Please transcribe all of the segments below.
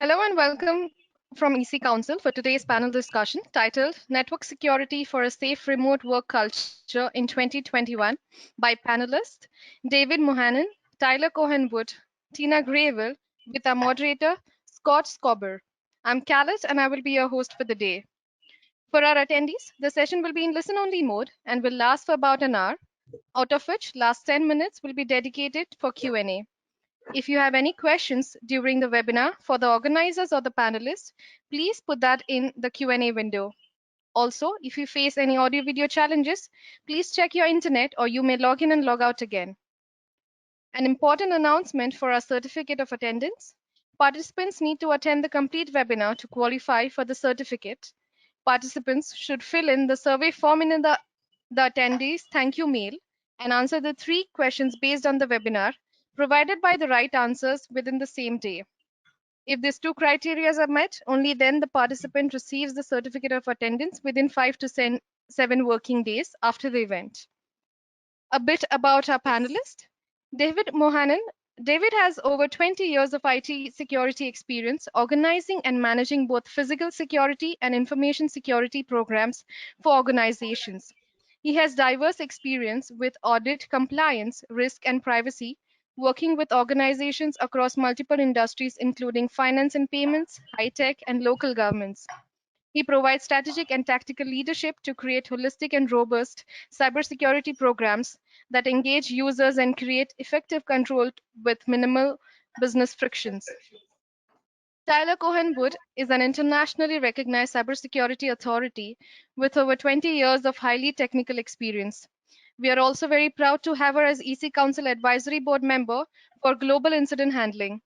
Hello and welcome from EC Council for today's panel discussion titled Network Security for a Safe Remote Work Culture in 2021 by panelists David Mohanen, Tyler Cohen-Wood, Tina Grayville, with our moderator Scott Scobber. I'm Callis and I will be your host for the day. For our attendees, the session will be in listen-only mode and will last for about an hour, out of which last 10 minutes will be dedicated for Q&A. If you have any questions during the webinar for the organizers or the panelists, please put that in the Q&A window. Also, if you face any audio video challenges, please check your internet or you may log in and log out again. An important announcement for our certificate of attendance. Participants need to attend the complete webinar to qualify for the certificate. Participants should fill in the survey form in the attendees thank you mail and answer the 3 questions based on the webinar, provided by the right answers within the same day. If these 2 criteria are met, only then the participant receives the certificate of attendance within 5 to 7 working days after the event. A bit about our panelist. David Mohanen. David has over 20 years of IT security experience organizing and managing both physical security and information security programs for organizations. He has diverse experience with audit, compliance, risk, and privacy, working with organizations across multiple industries, including finance and payments, high tech, and local governments. He provides strategic and tactical leadership to create holistic and robust cybersecurity programs that engage users and create effective control with minimal business frictions. Tyler Cohen-Wood is an internationally recognized cybersecurity authority with over 20 years of highly technical experience. We are also very proud to have her as EC Council Advisory Board member for Global Incident Handling.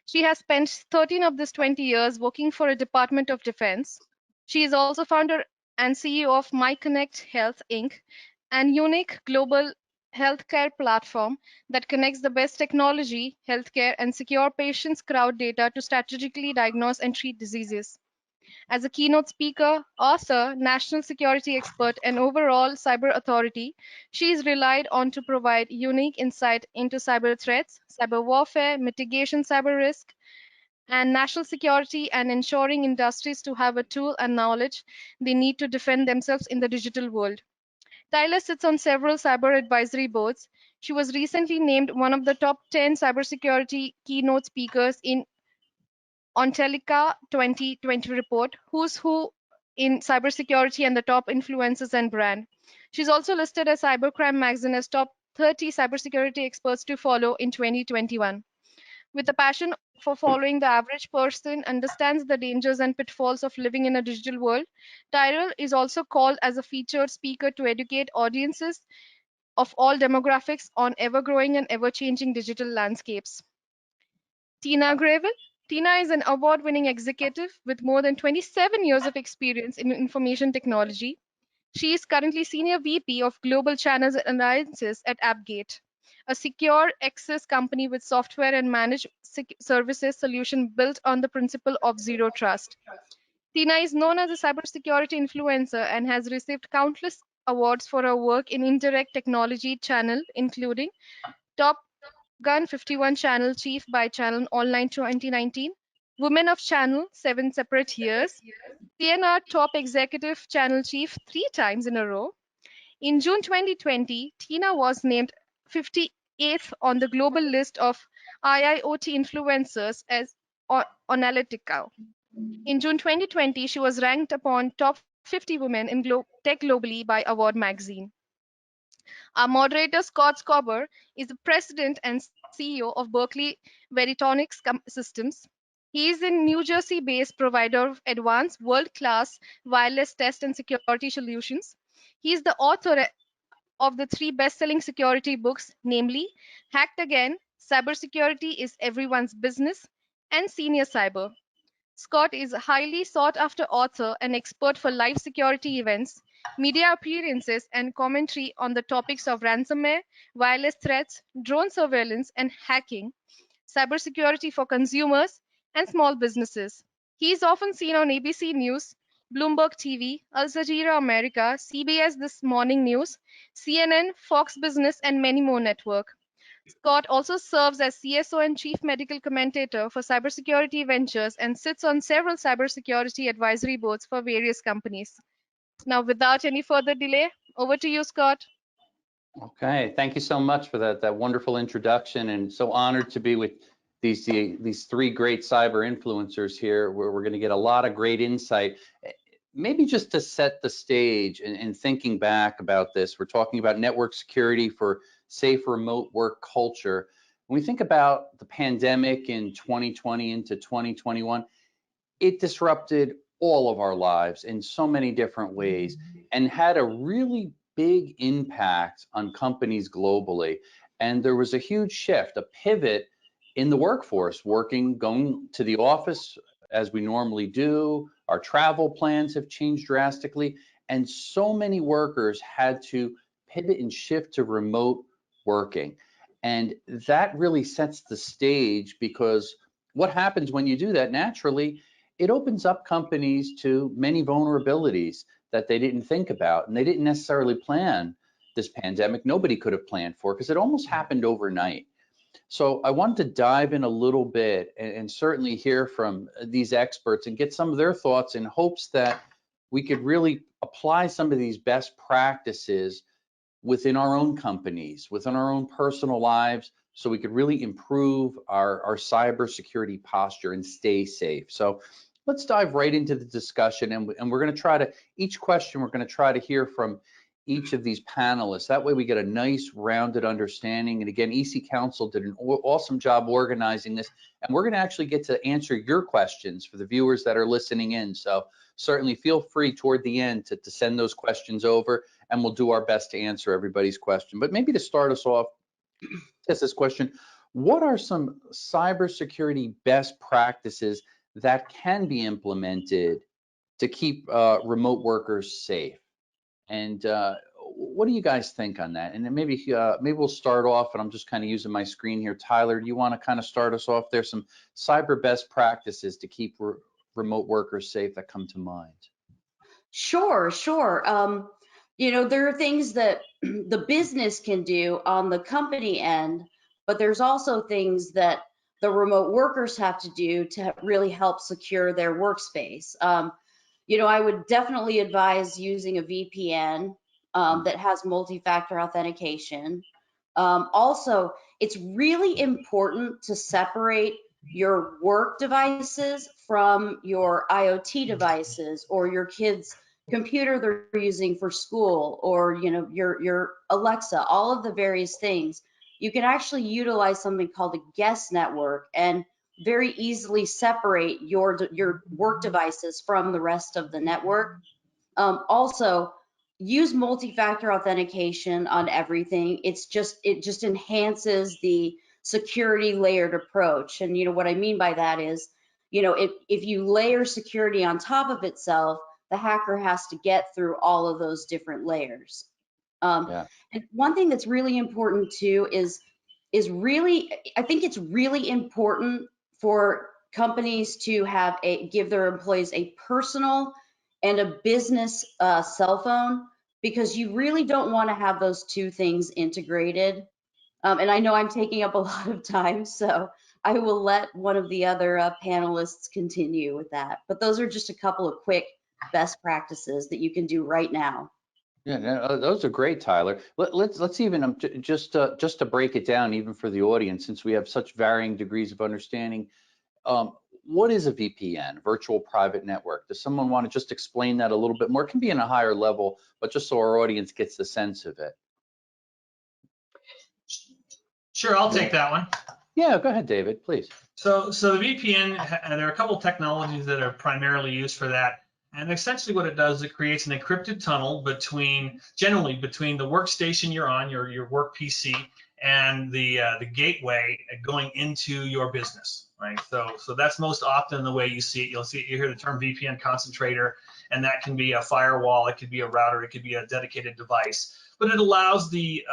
She has spent 13 of these 20 years working for a Department of Defense. She is also founder and CEO of MyConnect Health Inc., an unique global healthcare platform that connects the best technology, healthcare, and secure patients' crowd data to strategically diagnose and treat diseases. As a keynote speaker, author, national security expert, and overall cyber authority, she is relied on to provide unique insight into cyber threats, cyber warfare, mitigation cyber risk, and national security, and ensuring industries to have a tool and knowledge they need to defend themselves in the digital world. Tyler sits on several cyber advisory boards. She was recently named one of the top 10 cybersecurity keynote speakers in Ontelica 2020 report, Who's Who in Cybersecurity and the Top Influencers and Brand. She's also listed as Cybercrime Magazine as top 30 cybersecurity experts to follow in 2021. With a passion for following the average person understands the dangers and pitfalls of living in a digital world, Tyrell is also called as a featured speaker to educate audiences of all demographics on ever-growing and ever-changing digital landscapes. Tina Gravel. Tina is an award-winning executive with more than 27 years of experience in information technology. She is currently Senior VP of Global Channels and Alliances at AppGate, a secure access company with software and managed services solution built on the principle of zero trust. Tina is known as a cybersecurity influencer and has received countless awards for her work in indirect technology channel, including Top Gun 51 Channel Chief by Channel Online 2019, Women of Channel 7 separate years, CNR Top Executive Channel Chief 3 times in a row. In June 2020, Tina was named 58th on the global list of IIoT influencers as Analytica. In June 2020, she was ranked upon top 50 women in tech globally by Award magazine. Our moderator, Scott Scobber, is the president and CEO of Berkeley Veritonics Systems. He is a New Jersey-based provider of advanced world-class wireless test and security solutions. He is the author of the 3 best-selling security books, namely Hacked Again, Cybersecurity is Everyone's Business, and Senior Cyber. Scott is a highly sought-after author and expert for live security events, media appearances, and commentary on the topics of ransomware, wireless threats, drone surveillance, and hacking, cybersecurity for consumers, and small businesses. He is often seen on ABC News, Bloomberg TV, Al Jazeera America, CBS This Morning News, CNN, Fox Business, and many more networks. Scott also serves as CSO and Chief Medical Commentator for Cybersecurity Ventures and sits on several cybersecurity advisory boards for various companies. Now, without any further delay, over to you, Scott. Okay, thank you so much for that wonderful introduction, and so honored to be with these three great cyber influencers here, where we're going to get a lot of great insight. Maybe just to set the stage and thinking back about this, we're talking about network security for safe remote work culture. When we think about the pandemic in 2020 into 2021, it disrupted all of our lives in so many different ways and had a really big impact on companies globally. And there was a huge shift, a pivot in the workforce, going to the office as we normally do. Our travel plans have changed drastically, and so many workers had to pivot and shift to remote working. And that really sets the stage, because what happens when you do that naturally, it opens up companies to many vulnerabilities that they didn't think about, and they didn't necessarily plan this pandemic. Nobody could have planned for, because it almost happened overnight. So I wanted to dive in a little bit and certainly hear from these experts and get some of their thoughts, in hopes that we could really apply some of these best practices within our own companies, within our own personal lives, so we could really improve our cybersecurity posture and stay safe. So let's dive right into the discussion, and we're going to try to, each question, we're going to try to hear from each of these panelists. That way we get a nice rounded understanding. And again, EC Council did an awesome job organizing this, and we're going to actually get to answer your questions for the viewers that are listening in. So certainly feel free toward the end to send those questions over, and we'll do our best to answer everybody's question. But maybe to start us off, this question: what are some cybersecurity best practices that can be implemented to keep remote workers safe? And what do you guys think on that? And then maybe we'll start off, and I'm just kind of using my screen here. Tyler, do you want to kind of start us off? There's some cyber best practices to keep remote workers safe that come to mind. Sure. There are things that the business can do on the company end, but there's also things that the remote workers have to do to really help secure their workspace. I would definitely advise using a VPN that has multi-factor authentication. Also, it's really important to separate your work devices from your IoT devices, or your kids' computer they're using for school, or your Alexa, all of the various things. You can actually utilize something called a guest network and very easily separate your work devices from the rest of the network. Also, use multi-factor authentication on everything. It just enhances the security layered approach. And what I mean by that is, if you layer security on top of itself, the hacker has to get through all of those different layers. And one thing that's really important too is I think it's really important for companies to give their employees a personal and a business cell phone, because you really don't want to have those two things integrated. And I know I'm taking up a lot of time, so I will let one of the other panelists continue with that. But those are just a couple of quick best practices that you can do right now. Yeah, those are great, Tyler. Let's even just to break it down, even for the audience, since we have such varying degrees of understanding. What is a VPN, virtual private network? Does someone want to just explain that a little bit more? It can be in a higher level, but just so our audience gets the sense of it. Sure, I'll take that one. Yeah, go ahead, David, please. So the VPN, there are a couple of technologies that are primarily used for that. And essentially what it does, it creates an encrypted tunnel generally between the workstation you're on, your work PC, and the gateway going into your business, right? So that's most often the way you see it. You hear the term VPN Concentrator, and that can be a firewall, it could be a router, it could be a dedicated device. But it allows the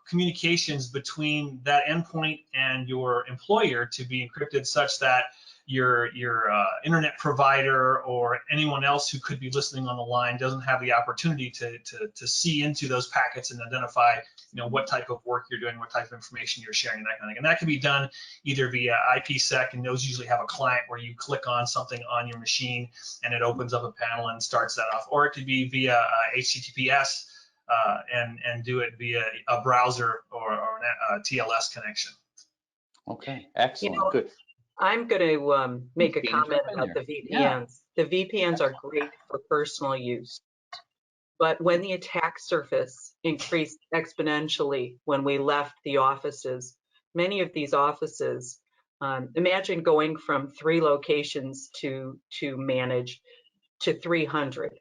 communications between that endpoint and your employer to be encrypted, such that your internet provider or anyone else who could be listening on the line doesn't have the opportunity to see into those packets and identify, what type of work you're doing, what type of information you're sharing, that kind of thing. And that can be done either via IPsec, and those usually have a client where you click on something on your machine and it opens up a panel and starts that off, or it could be via HTTPS and do it via a browser or a TLS connection. Okay, excellent, good. I'm going to make a Vpn, comment jump in about there. the VPNs. Yeah. The VPNs are great for personal use, but when the attack surface increased exponentially when we left the offices, many of these offices, imagine going from 3 locations to manage to 300.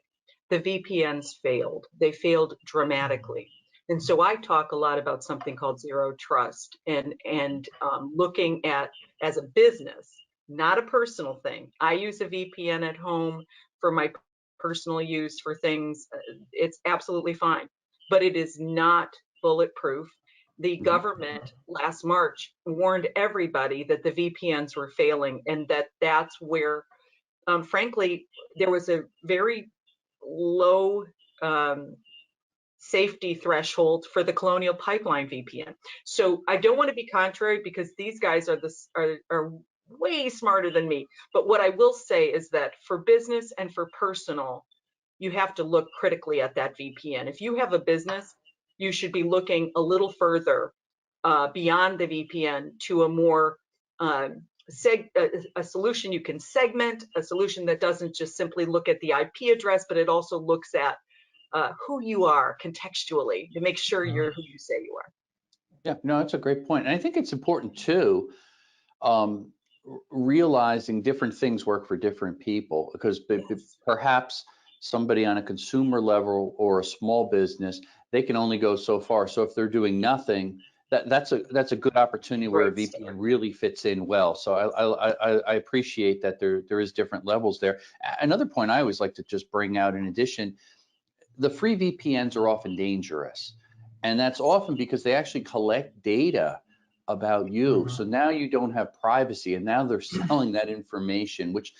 The VPNs failed. They failed dramatically. And so I talk a lot about something called zero trust and looking at, as a business, not a personal thing. I use a VPN at home for my personal use for things. It's absolutely fine, but it is not bulletproof. The government last March warned everybody that the VPNs were failing, and that's where, frankly, there was a very low safety threshold for the Colonial Pipeline VPN. So I don't want to be contrary, because these guys are way smarter than me. But what I will say is that for business and for personal, you have to look critically at that VPN. If you have a business, you should be looking a little further beyond the VPN to a more a solution you can segment, a solution that doesn't just simply look at the IP address, but it also looks at who you are contextually to make sure you're who you say you are. Yeah, no, that's a great point. And I think it's important too, realizing different things work for different people, because perhaps somebody on a consumer level or a small business, they can only go so far. So if they're doing nothing, that's a good opportunity where a VPN really fits in well. So I appreciate that there is different levels there. Another point I always like to just bring out, in addition, the free VPNs are often dangerous, and that's often because they actually collect data about you. So now you don't have privacy, and now they're selling that information, which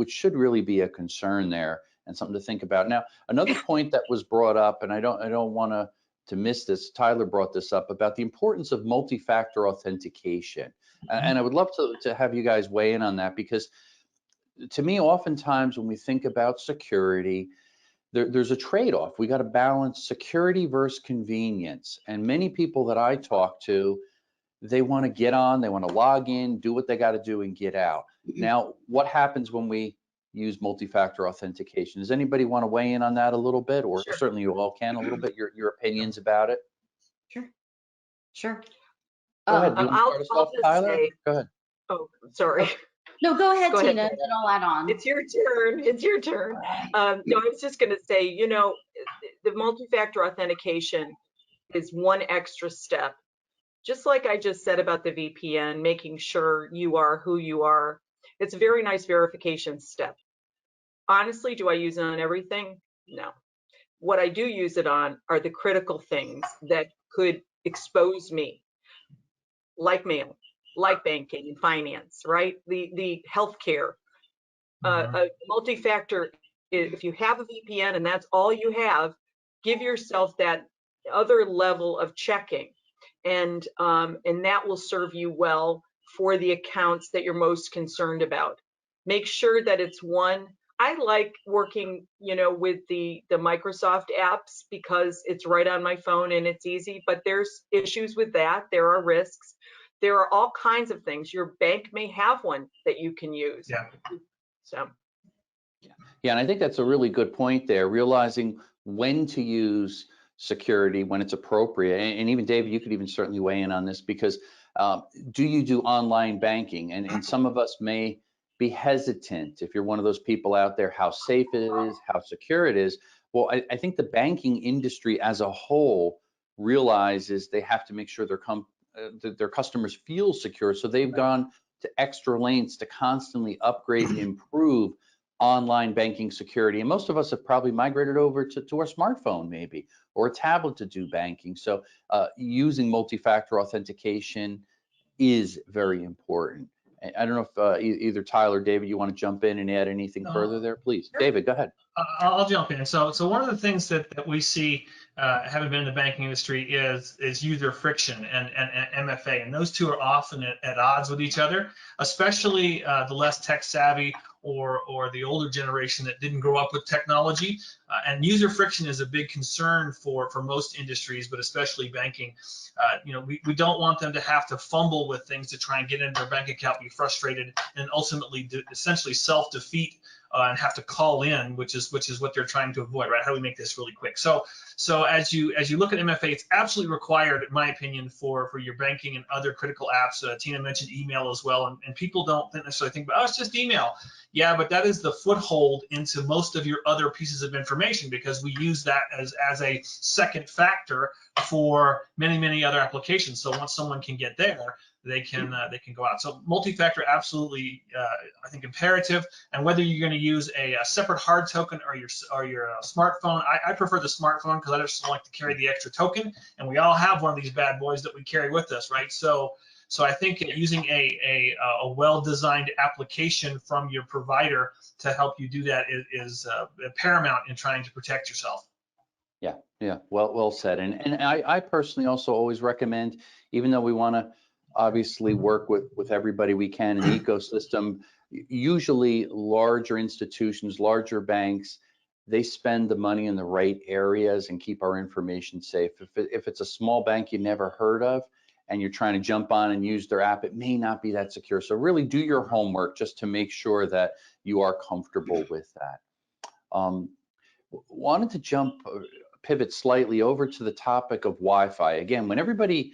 should really be a concern there and something to think about. Now, another point that was brought up, and I don't want to miss this, Tyler brought this up about the importance of multi-factor authentication, and I would love to have you guys weigh in on that, because to me, oftentimes when we think about security, there's a trade-off. We got to balance security versus convenience. And many people that I talk to, they want to get on, they want to log in, do what they got to do, and get out. Now, what happens when we use multi-factor authentication? Does anybody want to weigh in on that a little bit, or certainly you all can a little bit, your opinions about it? Sure. Go ahead. You want to start us off, Tyler? Go ahead. Oh, sorry. No, go ahead, Go ahead. Tina, and then I'll add on. It's your turn. It's your turn. No, I was just going to say, the multi-factor authentication is one extra step. Just like I just said about the VPN, making sure you are who you are. It's a very nice verification step. Honestly, do I use it on everything? No. What I do use it on are the critical things that could expose me, like mail, like banking and finance, right? The healthcare. A multi-factor, if you have a VPN and that's all you have, give yourself that other level of checking, and that will serve you well for the accounts that you're most concerned about. Make sure that it's one. I like working, with the Microsoft apps because it's right on my phone and it's easy, but there's issues with that. There are risks. There are all kinds of things. Your bank may have one that you can use. Yeah. So. Yeah, and I think that's a really good point there, realizing when to use security, when it's appropriate. And even David, you could even certainly weigh in on this, because do you do online banking? And some of us may be hesitant, if you're one of those people out there, how safe it is, how secure it is. Well, I think the banking industry as a whole realizes they have to make sure their customers feel secure. So they've gone to extra lengths to constantly upgrade and improve online banking security. And most of us have probably migrated over to our smartphone maybe, or a tablet to do banking. So using multi-factor authentication is very important. I don't know if either Tyler or David, you want to jump in and add anything further there, please. Sure. David, go ahead. I'll jump in. So one of the things that we see, having been in the banking industry, is user friction and MFA, and those two are often at odds with each other, especially the less tech savvy or the older generation that didn't grow up with technology. And user friction is a big concern for most industries, but especially banking. We don't want them to have to fumble with things to try and get into their bank account, be frustrated, and ultimately essentially self-defeat and have to call in, which is what they're trying to avoid, right? How do we make this really quick? So as you look at MFA, it's absolutely required, in my opinion, for your banking and other critical apps. Tina mentioned email as well, and people don't necessarily think about, oh, it's just email. Yeah, but that is the foothold into most of your other pieces of information, because we use that as a second factor for many other applications. So once someone can get there, they can go out. So multi-factor, absolutely, I think, imperative. And whether you're going to use a separate hard token or your smartphone, I prefer the smartphone because I just don't like to carry the extra token. And we all have one of these bad boys that we carry with us, right? So I think using a well-designed application from your provider to help you do that is paramount in trying to protect yourself. Yeah, well said. And I personally also always recommend, even though we want to obviously work with everybody we can in the ecosystem, usually larger institutions, larger banks, they spend the money in the right areas and keep our information safe. If it's a small bank you never heard of and you're trying to jump on and use their app, it may not be that secure. So really do your homework just to make sure that you are comfortable with that. Wanted to pivot slightly over to the topic of Wi-Fi. Again, when everybody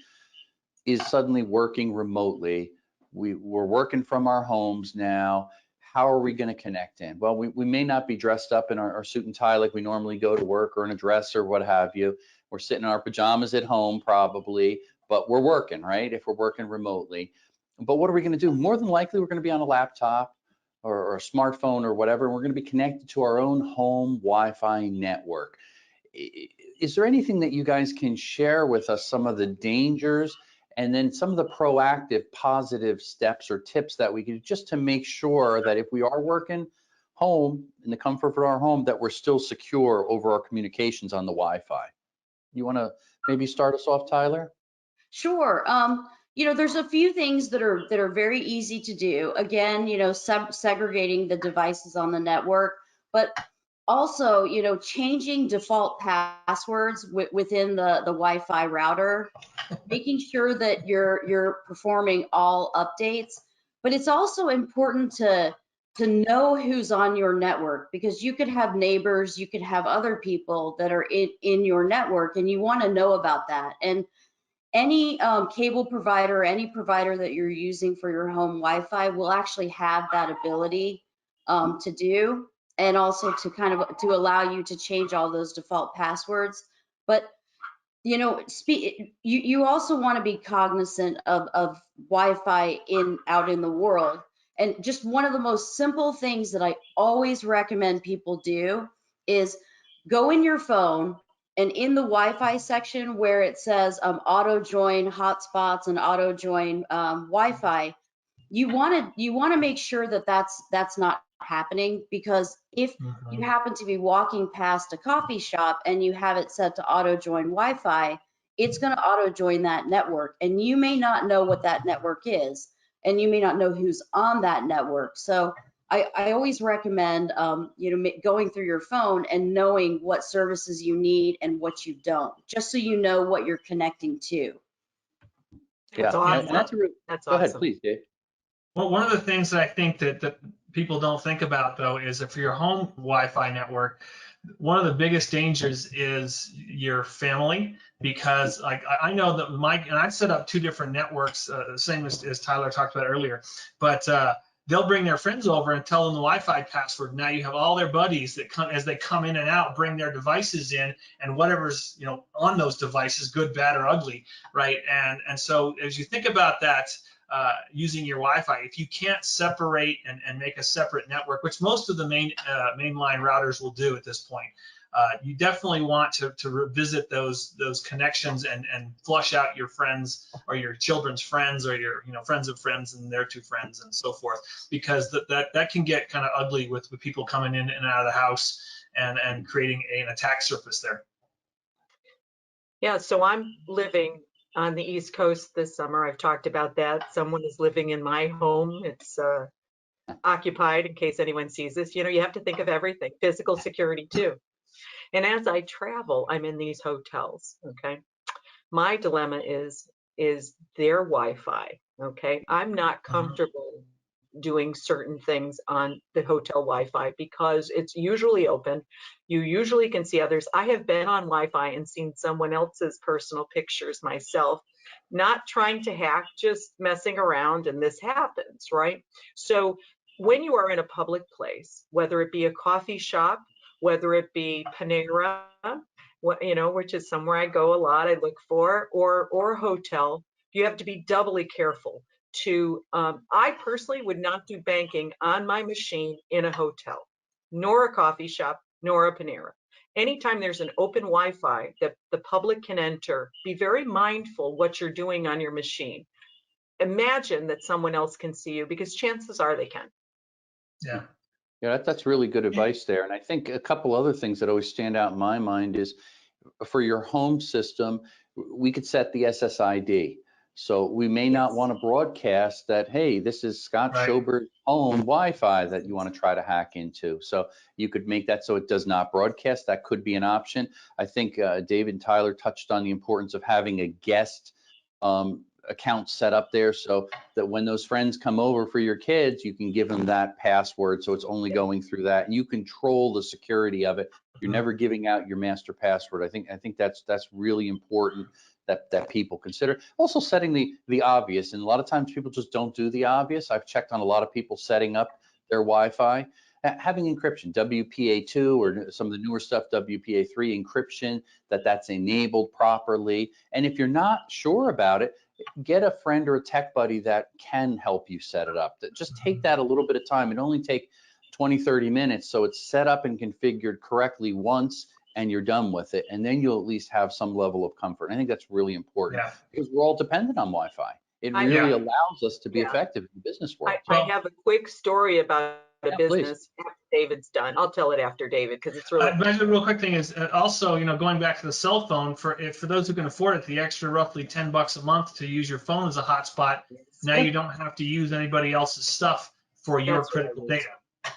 is suddenly working remotely, we're working from our homes now, how are we going to connect in? Well, we may not be dressed up in our suit and tie like we normally go to work, or in a dress or what have you. We're sitting in our pajamas at home probably, but we're working, right? If we're working remotely. But what are we going to do? More than likely, we're going to be on a laptop or a smartphone or whatever, and we're going to be connected to our own home Wi-Fi network. Is there anything that you guys can share with us, some of the dangers and then some of the proactive positive steps or tips that we can, just to make sure that if we are working home in the comfort of our home, that we're still secure over our communications on the Wi-Fi? You want to maybe start us off, Tyler? Sure. There's a few things that are very easy to do. Again, segregating the devices on the network, but also, changing default passwords within the Wi-Fi router, making sure that you're performing all updates. But it's also important to know who's on your network, because you could have neighbors, you could have other people that are in your network, and you want to know about that. And any cable provider, any provider that you're using for your home Wi-Fi will actually have that ability to do, and also to allow you to change all those default passwords. But you also want to be cognizant of Wi-Fi out in the world. And just one of the most simple things that I always recommend people do is go in your phone, and in the Wi-Fi section where it says auto join hotspots and auto join Wi-Fi, you want to make sure that that's not happening, because if you happen to be walking past a coffee shop and you have it set to auto join Wi-Fi, it's going to auto join that network, and you may not know what that network is, and you may not know who's on that network. So I always recommend going through your phone and knowing what services you need and what you don't, just so you know what you're connecting to. That's awesome. That's awesome. Go ahead, please, Dave. Well, one of the things that I think that people don't think about, though, is if for your home Wi-Fi network, one of the biggest dangers is your family, because like I know that and I've set up 2 different networks, same as Tyler talked about earlier, but they'll bring their friends over and tell them the Wi-Fi password. Now you have all their buddies that come, as they come in and out, bring their devices in, and whatever's on those devices, good, bad, or ugly, right? And so as you think about that, using your Wi-Fi, if you can't separate and make a separate network, which most of the mainline routers will do at this point, you definitely want to revisit those connections and flush out your friends or your children's friends or your friends of friends and their two friends and so forth, because that can get kind of ugly with people coming in and out of the house and creating an attack surface there. Yeah, so I'm living on the East Coast this summer. I've talked about that. Someone is living in my home. It's occupied in case anyone sees this. You have to think of everything, physical security too. And as I travel, I'm in these hotels, okay? My dilemma is their Wi-Fi, okay? I'm not comfortable doing certain things on the hotel Wi-Fi because it's usually open. You usually can see others. I have been on Wi-Fi and seen someone else's personal pictures myself, not trying to hack, just messing around, and this happens, right? So when you are in a public place, whether it be a coffee shop, whether it be Panera, which is somewhere I go a lot, I look for, or a hotel, you have to be doubly careful. I personally would not do banking on my machine in a hotel, nor a coffee shop, nor a Panera. Anytime there's an open Wi-Fi that the public can enter, be very mindful what you're doing on your machine. Imagine that someone else can see you, because chances are they can. Yeah. Yeah, that's really good advice there. And I think a couple other things that always stand out in my mind is for your home system, we could set the SSID. So we may not want to broadcast that, hey, this is Scott Schober's home Wi-Fi that you want to try to hack into. So you could make that so it does not broadcast. That could be an option. I think David and Tyler touched on the importance of having a guest account set up there so that when those friends come over for your kids, you can give them that password so it's only going through that. You control the security of it. You're never giving out your master password. I think that's really important that people consider. Also setting the obvious, and a lot of times people just don't do the obvious. I've checked on a lot of people setting up their Wi-Fi. Having encryption, WPA2 or some of the newer stuff, WPA3 encryption, that's enabled properly. And if you're not sure about it, get a friend or a tech buddy that can help you set it up. Just take that a little bit of time. It only take 20, 30 minutes. So it's set up and configured correctly once and you're done with it. And then you'll at least have some level of comfort. And I think that's really important because we're all dependent on Wi-Fi. It really allows us to be effective in the business world. I have a quick story about a business please. after David's done. I'll tell it after David because it's really. But the real quick thing is also, going back to the cell phone, for those who can afford it, the extra roughly $10 a month to use your phone as a hotspot. Now you don't have to use anybody else's stuff for your critical data.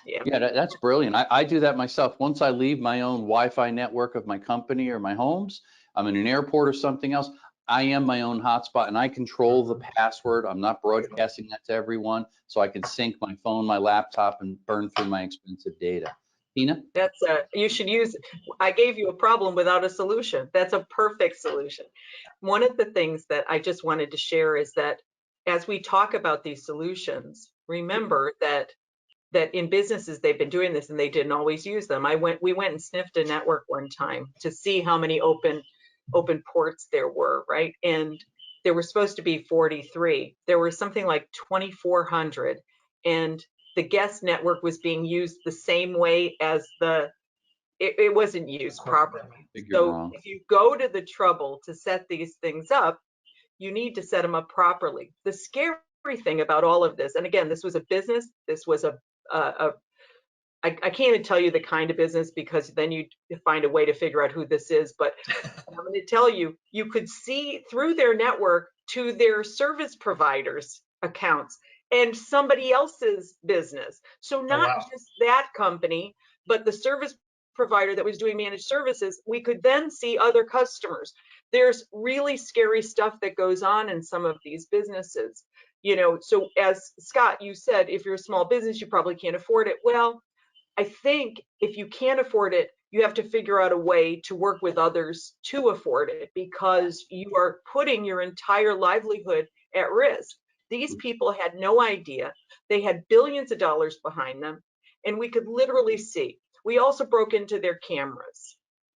Yeah, that's brilliant. I do that myself. Once I leave my own Wi-Fi network of my company or my homes, I'm in an airport or something else, I am my own hotspot and I control the password. I'm not broadcasting that to everyone, so I can sync my phone, my laptop, and burn through my expensive data. Tina? That's you should use. I gave you a problem without a solution. That's a perfect solution. One of the things that I just wanted to share is that as we talk about these solutions, remember that in businesses they've been doing this and they didn't always use them. We went and sniffed a network one time to see how many open ports there were, right? And there were supposed to be 43. There were something like 2,400, and the guest network was being used the same way as it wasn't used properly. So if you go to the trouble to set these things up, you need to set them up properly. The scary thing about all of this, and again, this was a business, this was I can't even tell you the kind of business because then you find a way to figure out who this is, but I'm going to tell you, you could see through their network to their service providers' accounts and somebody else's business. So not just that company, but the service provider that was doing managed services, we could then see other customers. There's really scary stuff that goes on in some of these businesses. So as Scott, you said, if you're a small business, you probably can't afford it. Well, I think if you can't afford it, you have to figure out a way to work with others to afford it because you are putting your entire livelihood at risk. These people had no idea. They had billions of dollars behind them, and we could literally see. We also broke into their cameras.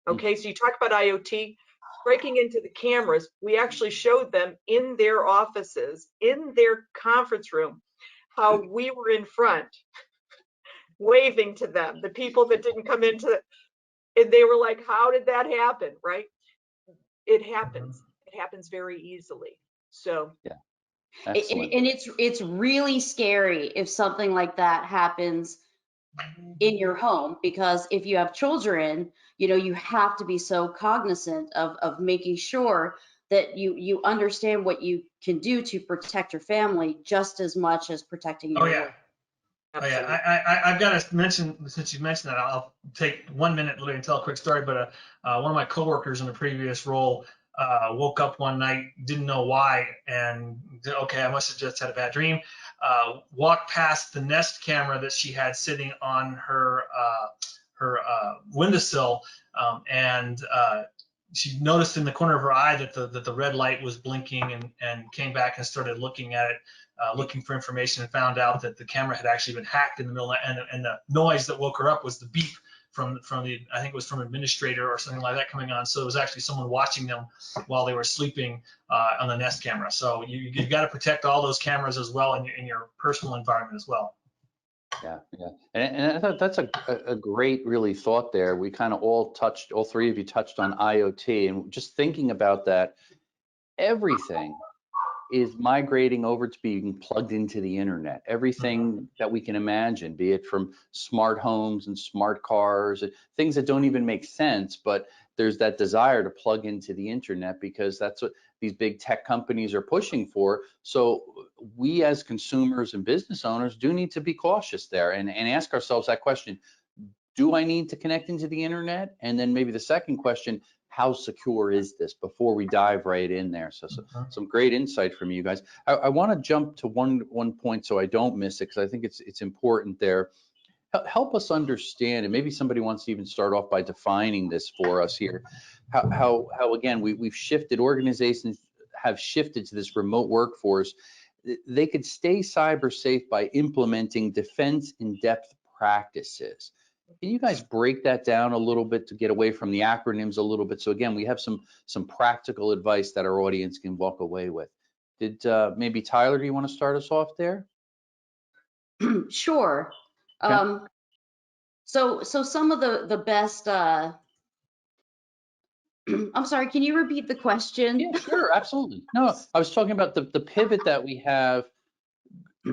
Okay, so you talk about IoT, breaking into the cameras, we actually showed them in their offices, in their conference room, how we were in front, waving to them, the people that didn't come into it. And they were like, how did that happen, right? It happens. It happens very easily. So Yeah, excellent. And it's really scary if something like that happens in your home, because if you have children, you have to be so cognizant of making sure that you understand what you can do to protect your family just as much as protecting your Oh yeah. work. Oh yeah, absolutely. I've got to mention, since you mentioned that, I'll take 1 minute literally and tell a quick story. But one of my coworkers in a previous role woke up one night, didn't know why, and okay, I must have just had a bad dream. Walked past the Nest camera that she had sitting on her windowsill, and she noticed in the corner of her eye that the red light was blinking, and came back and started looking at it, looking for information, and found out that the camera had actually been hacked in the middle of the night, and the noise that woke her up was the beep from the, I think it was from administrator or something like that coming on. So it was actually someone watching them while they were sleeping on the Nest camera. So you've got to protect all those cameras as well in your personal environment as well. Yeah, yeah, and I thought that's a great really thought there. We kind of all three of you touched on IoT, and just thinking about that, everything is migrating over to being plugged into the internet. Everything that we can imagine, be it from smart homes and smart cars, things that don't even make sense, but there's that desire to plug into the internet because that's what these big tech companies are pushing for. So we as consumers and business owners do need to be cautious there and ask ourselves that question: do I need to connect into the internet? And then maybe the second question, how secure is this, before we dive right in there? So some great insight from you guys. I want to jump to one point so I don't miss it, because I think it's important there. Help us understand, and maybe somebody wants to even start off by defining this for us here. How again, we've shifted, organizations have shifted to this remote workforce. They could stay cyber safe by implementing defense in depth practices. Can you guys break that down a little bit to get away from the acronyms a little bit? So again, we have some practical advice that our audience can walk away with. Did maybe Tyler, do you want to start us off there? Sure. Okay. So some of the best, I'm sorry, can you repeat the question? Yeah, sure, absolutely. No, I was talking about the pivot that we have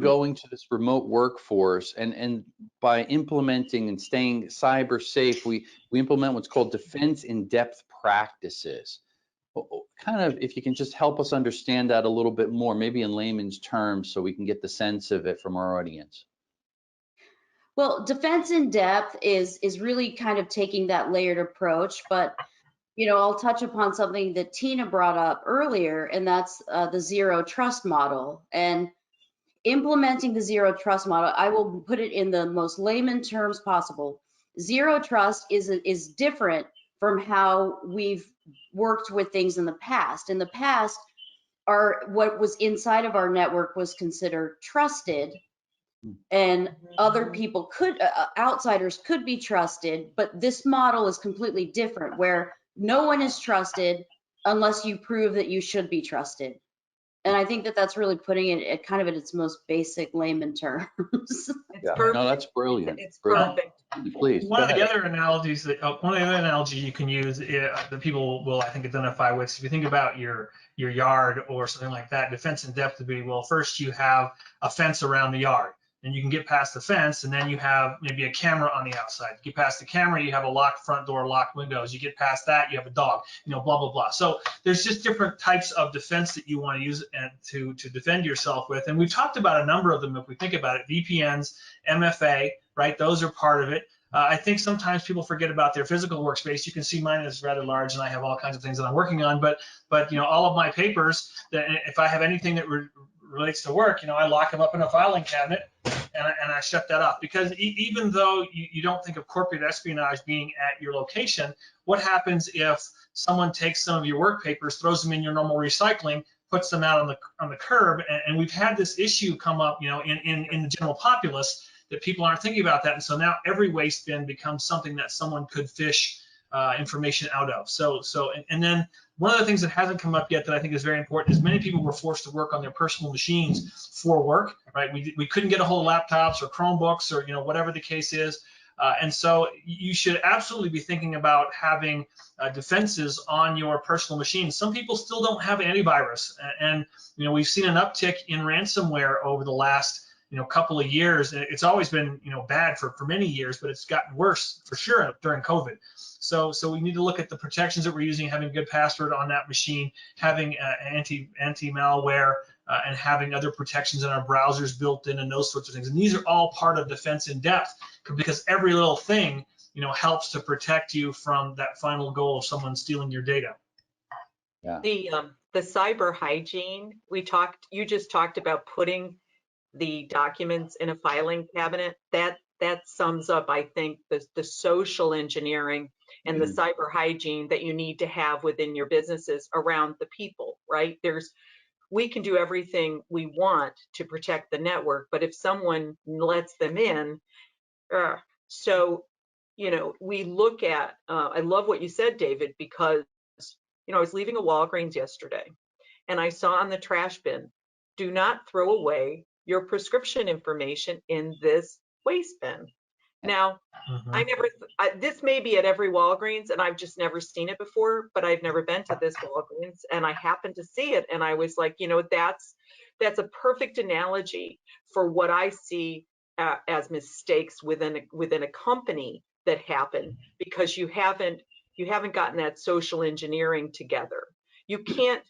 going to this remote workforce, and by implementing and staying cyber safe, we implement what's called defense in depth practices. Kind of, if you can just help us understand that a little bit more, maybe in layman's terms, so we can get the sense of it from our audience. Well, defense in depth is really kind of taking that layered approach, but I'll touch upon something that Tina brought up earlier, and that's the zero trust model. And implementing the zero trust model, I will put it in the most layman terms possible. Zero trust is different from how we've worked with things in the past. In the past, what was inside of our network was considered trusted, and other people outsiders could be trusted, but this model is completely different, where no one is trusted unless you prove that you should be trusted. And I think that that's really putting it at kind of at its most basic layman terms. It's Yeah, perfect. no, that's brilliant. It's Brilliant. perfect. Please, One go of the ahead. other analogies you can use that people will, I think, identify with, if you think about your yard or something like that, defense in depth would be, well, first you have a fence around the yard, and you can get past the fence, and then you have maybe a camera on the outside. You get past the camera, you have a locked front door, locked windows. You get past that, you have a dog, blah, blah, blah. So there's just different types of defense that you want to use and to defend yourself with. And we've talked about a number of them if we think about it. VPNs, MFA, right? Those are part of it. I think sometimes people forget about their physical workspace. You can see mine is rather large, and I have all kinds of things that I'm working on. But all of my papers, that if I have anything that relates to work, I lock them up in a filing cabinet, and I shut that off. Because even though you don't think of corporate espionage being at your location, what happens if someone takes some of your work papers, throws them in your normal recycling, puts them out on the curb? And we've had this issue come up, in the general populace, that people aren't thinking about that. And so now every waste bin becomes something that someone could phish information out of. And then one of the things that hasn't come up yet that I think is very important is many people were forced to work on their personal machines for work, right? We couldn't get a hold of laptops or Chromebooks or whatever the case is. And so you should absolutely be thinking about having defenses on your personal machine. Some people still don't have antivirus, and we've seen an uptick in ransomware over the last couple of years. It's always been bad for many years, but it's gotten worse for sure during COVID. So we need to look at the protections that we're using, having a good password on that machine, having anti-malware, and having other protections in our browsers built in, and those sorts of things. And these are all part of defense in depth, because every little thing helps to protect you from that final goal of someone stealing your data. Yeah. The cyber hygiene you just talked about putting the documents in a filing cabinet. That sums up, I think, the social engineering and the cyber hygiene that you need to have within your businesses around the people, right? We can do everything we want to protect the network, but if someone lets them in, we look at, I love what you said, David, because, I was leaving a Walgreens yesterday and I saw on the trash bin, do not throw away your prescription information in this waste bin. Now, this may be at every Walgreens and I've just never seen it before, but I've never been to this Walgreens and I happened to see it and I was like, that's a perfect analogy for what I see as mistakes within a company that happen, because you haven't gotten that social engineering together. You can't,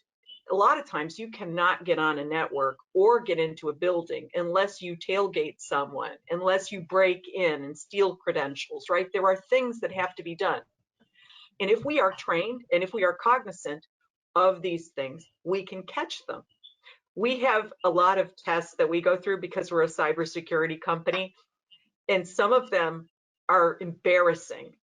a lot of times you cannot get on a network or get into a building unless you tailgate someone, unless you break in and steal credentials, right? There are things that have to be done. And if we are trained and if we are cognizant of these things, we can catch them. We have a lot of tests that we go through because we're a cybersecurity company, and some of them are embarrassing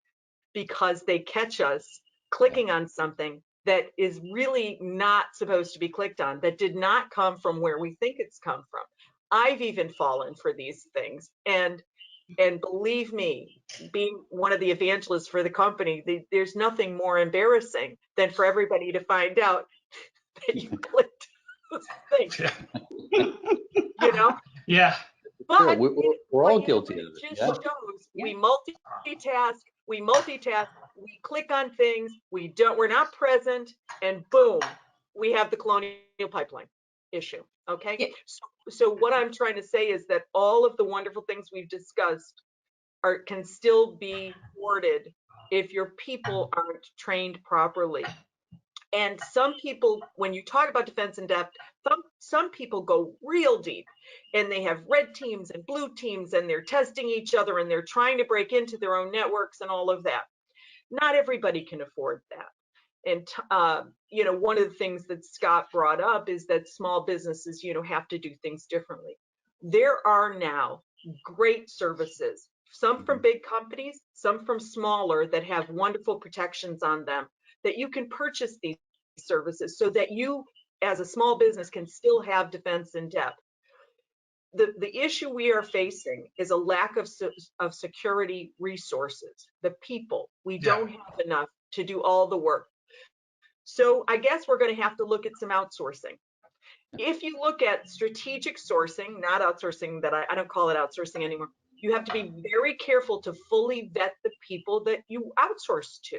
because they catch us clicking on something that is really not supposed to be clicked on, that did not come from where we think it's come from. I've even fallen for these things. And believe me, being one of the evangelists for the company, there's nothing more embarrassing than for everybody to find out that you clicked this thing. Yeah. But we're all guilty of it. It just shows we multitask, we click on things, we're not present, and boom, we have the colonial pipeline issue. Okay. Yeah. So what I'm trying to say is that all of the wonderful things we've discussed can still be thwarted if your people aren't trained properly. And some people, when you talk about defense in depth, some people go real deep and they have red teams and blue teams and they're testing each other and they're trying to break into their own networks and all of that. Not everybody can afford that. And, one of the things that Scott brought up is that small businesses, have to do things differently. There are now great services, some from big companies, some from smaller, that have wonderful protections on them, that you can purchase these services so that you as a small business can still have defense in depth. The issue we are facing is a lack of security resources, the people. We don't have enough to do all the work. So I guess we're going to have to look at some outsourcing. If you look at strategic sourcing, not outsourcing, that I don't call it outsourcing anymore, you have to be very careful to fully vet the people that you outsource to.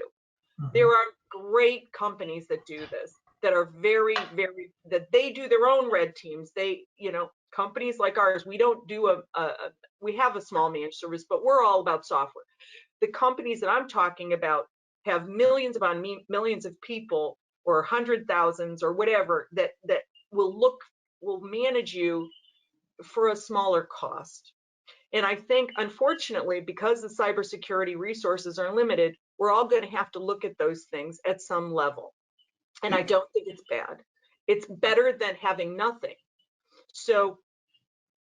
There are great companies that do this, that are very, very, that they do their own red teams. They, companies like ours, we don't do we have a small managed service, but we're all about software. The companies that I'm talking about have millions upon millions of people, or 100,000s or whatever, that will manage you for a smaller cost. And I think, unfortunately, because the cybersecurity resources are limited, we're all going to have to look at those things at some level. And I don't think it's bad. It's better than having nothing. So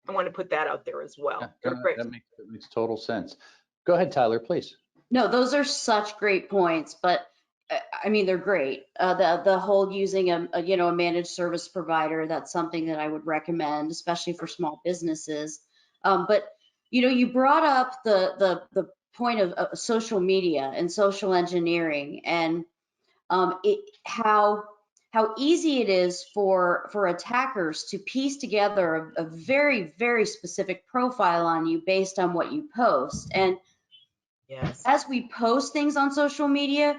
I want to put that out there as well. Yeah, that makes total sense. Go ahead, Tyler, please. No, those are such great points, but I mean, they're great. The whole using a managed service provider, that's something that I would recommend, especially for small businesses. But you brought up the point of social media and social engineering, and how easy it is for attackers to piece together a very, very specific profile on you based on what you post. And Yes. as we post things on social media,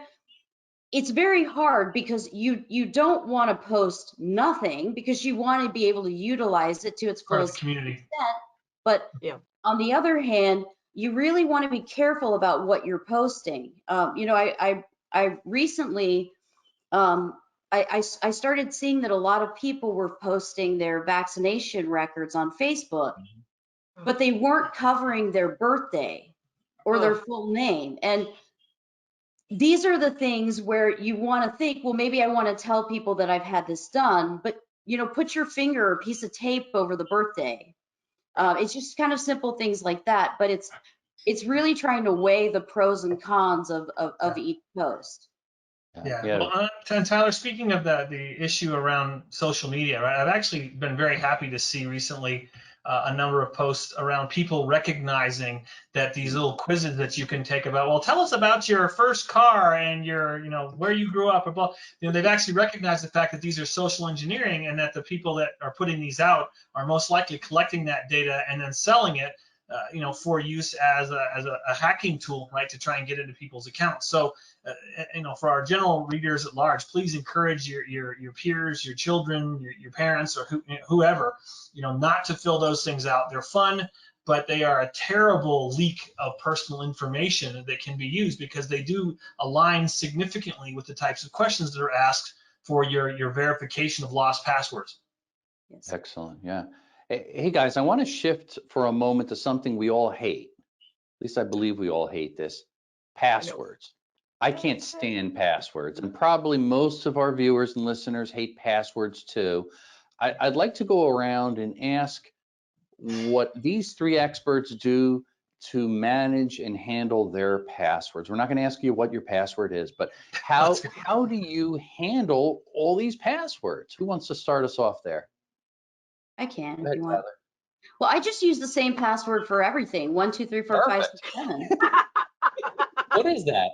it's very hard because you don't want to post nothing, because you want to be able to utilize it to its Part of the fullest community. extent. But Yeah. on the other hand, you really want to be careful about what you're posting. You know, I recently I started seeing that a lot of people were posting their vaccination records on Facebook, but they weren't covering their birthday or their full name. And these are the things where you want to think, well, maybe I want to tell people that I've had this done, but you know, put your finger or a piece of tape over the birthday. It's just kind of simple things like that, but it's really trying to weigh the pros and cons of each post. Yeah. Well, and Tyler, speaking of the issue around social media, right? I've actually been very happy to see recently a number of posts around people recognizing that these little quizzes that you can take about, well, tell us about your first car and your, you know, where you grew up, or blah. You know, they've actually recognized the fact that these are social engineering, and that the people that are putting these out are most likely collecting that data and then selling it, you know, for use as a hacking tool, right, to try and get into people's accounts. So, you know, for our general readers at large, please encourage your peers, your children, your parents, or whoever, you know, not to fill those things out. They're fun, but they are a terrible leak of personal information that can be used, because they do align significantly with the types of questions that are asked for your verification of lost passwords. Yes. Excellent. Yeah. Hey guys, I want to shift for a moment to something we all hate. At least I believe we all hate this: passwords. I can't stand passwords, and probably most of our viewers and listeners hate passwords too. I'd like to go around and ask what these three experts do to manage and handle their passwords. We're not going to ask you what your password is, but how do you handle all these passwords? Who wants to start us off there? I can Go if ahead, you want. Tyler. Well, I just use the same password for everything. 1, 2, 3, 4, 5, 6, 7. What is that?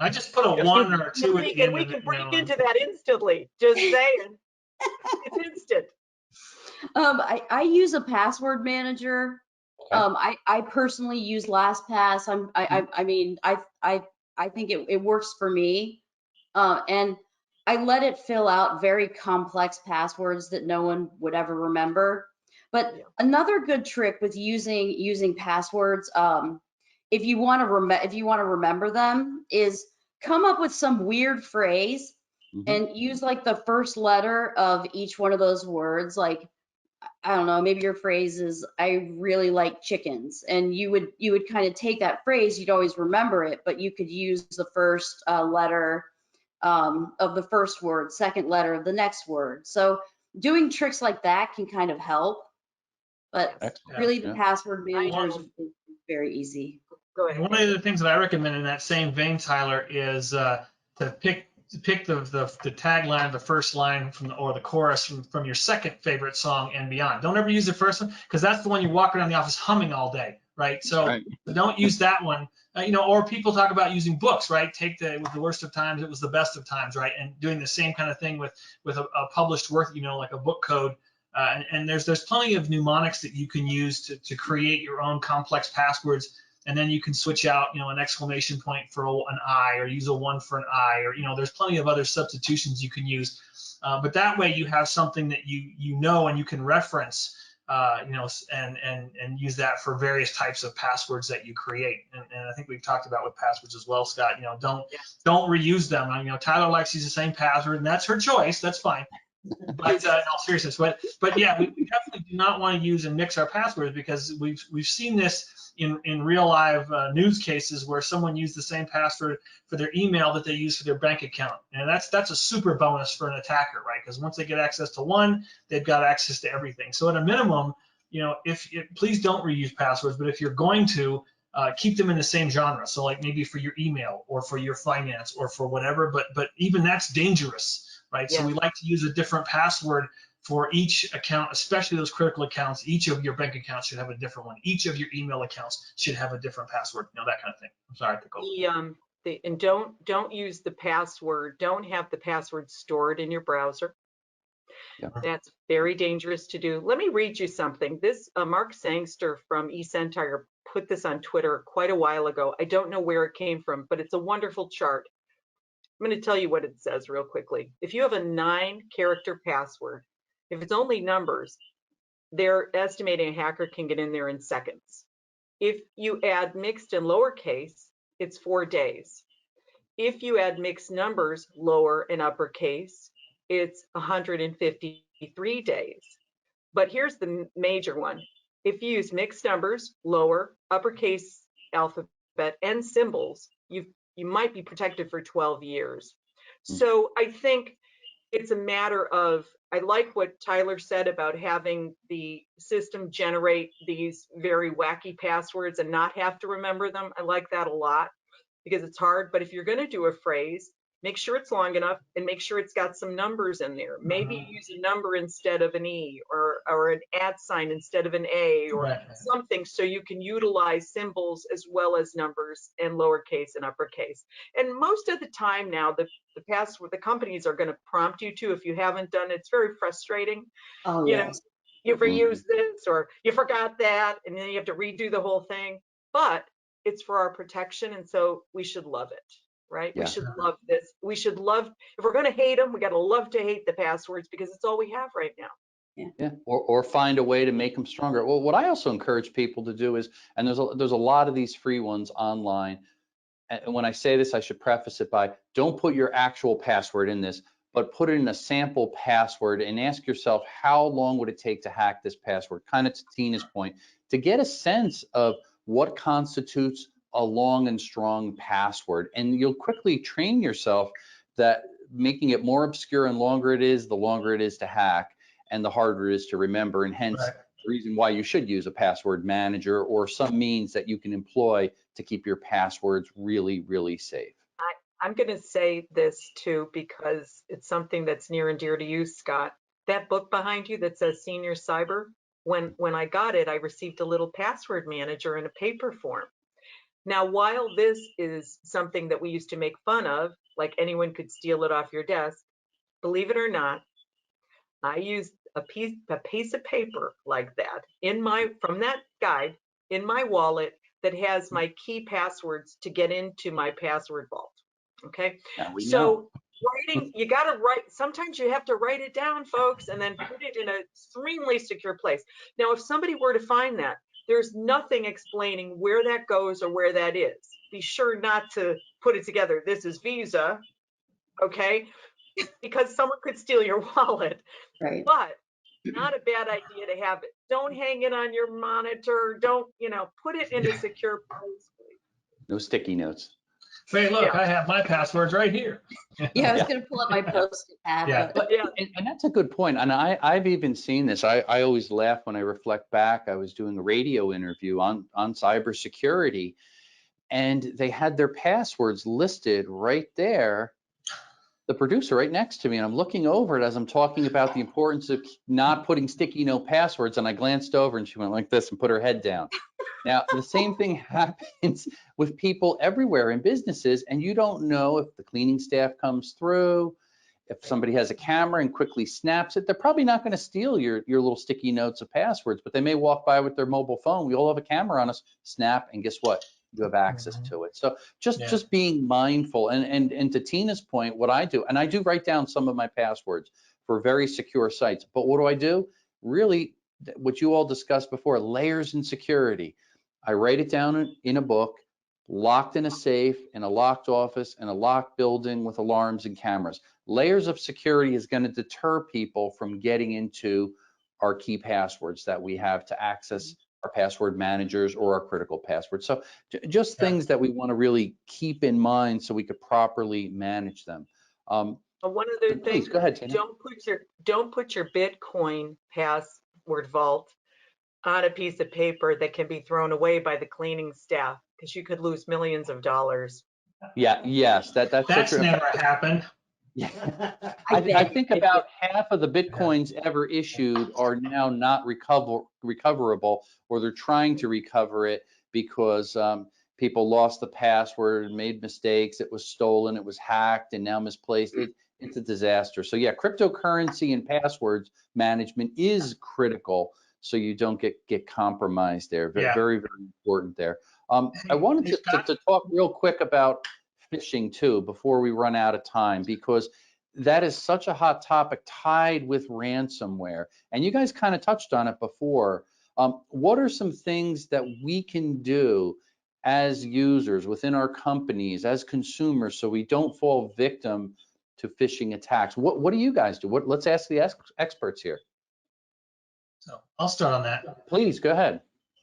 I just put a 1 or a 2 at the end We of can it. break into that instantly. Just saying. It's instant. I use a password manager. Okay. I personally use LastPass. I mean, I think it works for me. And I let it fill out very complex passwords that no one would ever remember. But another good trick with using passwords, if you want to remember them, is come up with some weird phrase and use like the first letter of each one of those words. Like, I don't know, maybe your phrase is, I really like chickens. And you would kind of take that phrase, you'd always remember it, but you could use the first letter of the first word, second letter of the next word. So doing tricks like that can kind of help, but really the password manager is very easy. Go ahead. One of the things that I recommend in that same vein, Tyler, is to pick the tagline of the first line or the chorus from your second favorite song and beyond. Don't ever use the first one, because that's the one you walk around the office humming all day, right? So don't use that one. You know, or people talk about using books, right? Take it was the worst of times, it was the best of times, right? And doing the same kind of thing with a published work, you know, like a book code. And there's plenty of mnemonics that you can use to create your own complex passwords. And then you can switch out, you know, an exclamation point for an I, or use a 1 for an I, or, you know, there's plenty of other substitutions you can use. But that way you have something that you know and you can reference, you know, and use that for various types of passwords that you create. And I think we've talked about with passwords as well, Scott. You know, don't reuse them. You know, Tyler likes to use the same password, and that's her choice. That's fine. But in all seriousness, but yeah, we definitely do not want to use and mix our passwords, because we've seen this in real live news cases where someone used the same password for their email that they use for their bank account, and that's a super bonus for an attacker, right? Because once they get access to one, they've got access to everything. So at a minimum, you know, please don't reuse passwords, but if you're going to, keep them in the same genre. So like maybe for your email or for your finance or for whatever, but even that's dangerous. Right, so we like to use a different password for each account, especially those critical accounts. Each of your bank accounts should have a different one. Each of your email accounts should have a different password. You know, that kind of thing. I'm sorry to go. And don't use the password. Don't have the password stored in your browser. Yeah. That's very dangerous to do. Let me read you something. This Mark Sangster from eCentire put this on Twitter quite a while ago. I don't know where it came from, but it's a wonderful chart. I'm going to tell you what it says real quickly. If you have a 9-character password, if it's only numbers, they're estimating a hacker can get in there in seconds. If you add mixed and lowercase, it's 4 days. If you add mixed numbers, lower and uppercase, it's 153 days. But here's the major one. If you use mixed numbers, lower, uppercase alphabet, and symbols, you might be protected for 12 years. So I think it's a matter of, I like what Tyler said about having the system generate these very wacky passwords and not have to remember them. I like that a lot because it's hard. But if you're going to do a phrase, make sure it's long enough and make sure it's got some numbers in there. Maybe use a number instead of an E, or an @ sign instead of an A, or something, so you can utilize symbols as well as numbers and lowercase and uppercase. And most of the time now, the password, the companies are going to prompt you to, if you haven't done it. It's very frustrating. Oh, You yes. know, you reuse this, or you forgot that, and then you have to redo the whole thing. But it's for our protection, and so we should love it. Right? Yeah. We should love this. We should love, if we're going to hate them, we got to love to hate the passwords because it's all we have right now. Yeah, or find a way to make them stronger. Well, what I also encourage people to do is, and there's a lot of these free ones online. And when I say this, I should preface it by, don't put your actual password in this, but put it in a sample password and ask yourself, how long would it take to hack this password? Kind of to Tina's point, to get a sense of what constitutes a long and strong password. And you'll quickly train yourself that making it more obscure and longer it is, the longer it is to hack and the harder it is to remember. And hence the reason why you should use a password manager or some means that you can employ to keep your passwords really, really safe. I'm going to say this too, because it's something that's near and dear to you, Scott. That book behind you that says Senior Cyber, when I got it, I received a little password manager in a paper form. Now, while this is something that we used to make fun of, like anyone could steal it off your desk, believe it or not, I used a piece of paper like that from that guide in my wallet that has my key passwords to get into my password vault. Okay, so writing, you got to write. Sometimes you have to write it down, folks, and then put it in an extremely secure place. Now, if somebody were to find that, there's nothing explaining where that goes or where that is. Be sure not to put it together. This is Visa, okay? Because someone could steal your wallet. Right. But not a bad idea to have it. Don't hang it on your monitor. Don't, put it in a secure place. No sticky notes. Hey, look, I have my passwords right here. Yeah, I was going to pull up my Post-it pad. But And that's a good point. And I've even seen this. I always laugh when I reflect back. I was doing a radio interview on cybersecurity, and they had their passwords listed right there, the producer right next to me, and I'm looking over it as I'm talking about the importance of not putting sticky note passwords, and I glanced over and she went like this and put her head down. Now, the same thing happens with people everywhere in businesses, and you don't know if the cleaning staff comes through, if somebody has a camera and quickly snaps it. They're probably not going to steal your little sticky notes of passwords, but they may walk by with their mobile phone. We all have a camera on us, snap, and guess what? You have access to it. So just being mindful. And to Tina's point, what I do, and I do write down some of my passwords for very secure sites, but what do? Really, what you all discussed before, layers in security. I write it down in a book, locked in a safe, in a locked office, in a locked building with alarms and cameras. Layers of security is going to deter people from getting into our key passwords that we have to access our password managers or our critical passwords. So just things that we want to really keep in mind so we could properly manage them. One other thing, please, go ahead, Tina. Don't put your Bitcoin password vault on a piece of paper that can be thrown away by the cleaning staff, because you could lose millions of dollars. Yeah, yes, that's never happened. Yeah. I I bet. think about half of the Bitcoins ever issued are now not recoverable, or they're trying to recover it because people lost the password, made mistakes, it was stolen, it was hacked, and now misplaced. It's a disaster. So yeah, cryptocurrency and passwords management is critical so you don't get compromised there. Yeah. Very, very important there. I Hey, wanted hey, Scott. to talk real quick about phishing too before we run out of time, because that is such a hot topic tied with ransomware. And you guys kind of touched on it before. What are some things that we can do as users within our companies, as consumers, so we don't fall victim to phishing attacks? What do you guys do? Let's ask the experts here. So I'll start on that. Please go ahead.